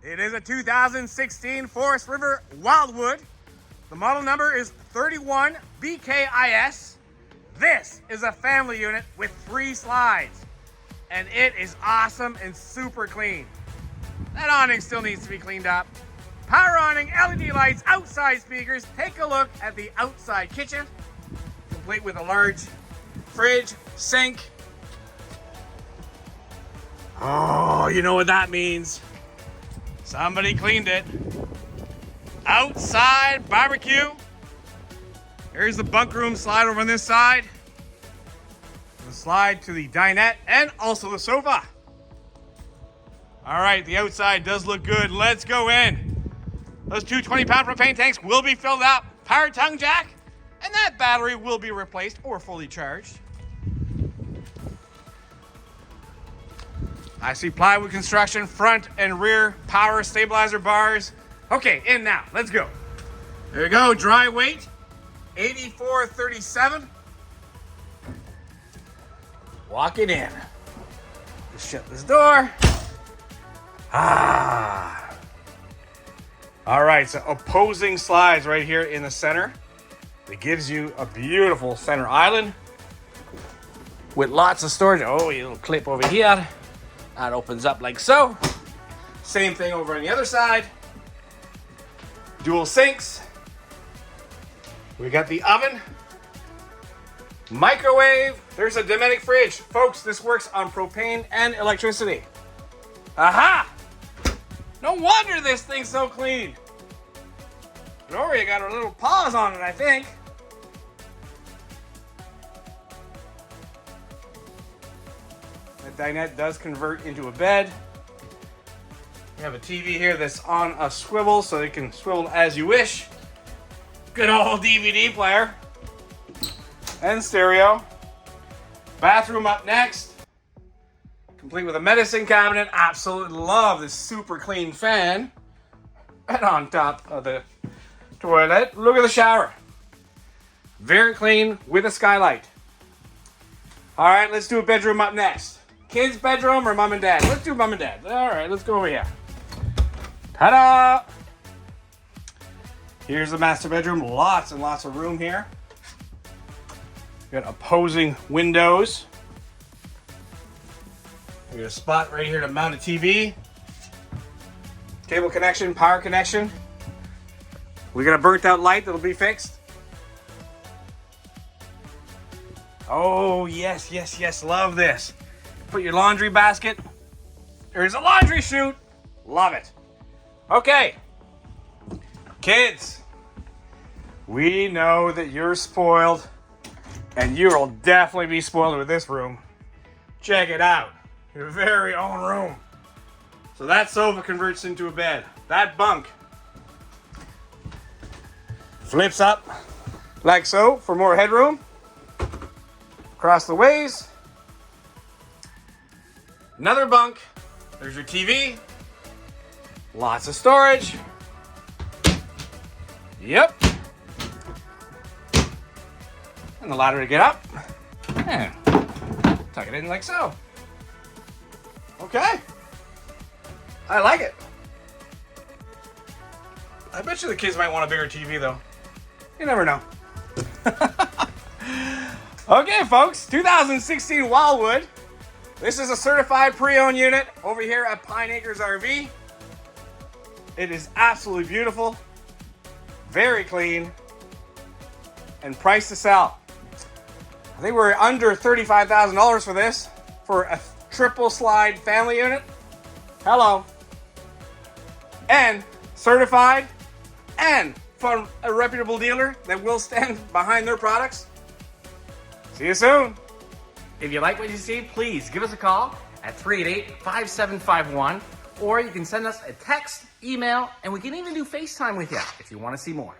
It is a 2016 Forest River Wildwood. The model number is 31BKIS. This is a family unit with 3 slides, and it is awesome and super clean. That awning still needs to be cleaned up. Power awning, LED lights, outside speakers. Take a look at the outside kitchen, complete with a large fridge, sink. Oh, you know what that means. Somebody cleaned it. Outside barbecue. Here's the bunk room slide over on this side. The slide to the dinette and also the sofa. All right, the outside does look good. Let's go in. Those 2 20-pound propane tanks will be filled up. Power tongue jack, and that battery will be replaced or fully charged. I see plywood construction, front and rear power stabilizer bars. Okay, in now, let's go. There you go, dry weight, 8437. Walk it in. Just shut this door. All right, so opposing slides right here in the center. It gives you a beautiful center island with lots of storage. Oh, a little clip over here. That opens up like so. Same thing over on the other side. Dual sinks. We got the oven. Microwave. There's a Domestic fridge. Folks, this works on propane and electricity. Aha! No wonder this thing's so clean. Gloria got her little paws on it, I think. The dinette does convert into a bed. We have a TV here that's on a swivel, so you can swivel as you wish. Good old DVD player. And stereo. Bathroom up next. Complete with a medicine cabinet. Absolutely love this super clean fan. And on top of the toilet, look at the shower. Very clean with a skylight. All right, let's do a bedroom up next. Kids' bedroom or mom and dad? Let's do mom and dad. All right, let's go over here. Ta-da! Here's the master bedroom. Lots and lots of room here. Got opposing windows. We got a spot right here to mount a TV. Cable connection, power connection. We got a burnt out light that'll be fixed. Oh, yes, yes, yes, love this. Put your laundry basket. There's a laundry chute. Love it. Okay. Kids, we know that you're spoiled, and you'll definitely be spoiled with this room. Check it out. Your very own room. So that sofa converts into a bed. That bunk flips up like so for more headroom. Across the ways. Another bunk. There's your TV. Lots of storage. Yep. And the ladder to get up. And tuck it in like so. Okay. I like it. I bet you the kids might want a bigger TV though. You never know. Okay, folks, 2016 Wildwood. This is a certified pre-owned unit over here at Pine Acres RV. It is absolutely beautiful, very clean, and priced to sell. I think we're under $35,000 for this, for a triple slide family unit. Hello. And certified, and from a reputable dealer that will stand behind their products. See you soon. If you like what you see, please give us a call at 388-5751, or you can send us a text, email, and we can even do FaceTime with you if you want to see more.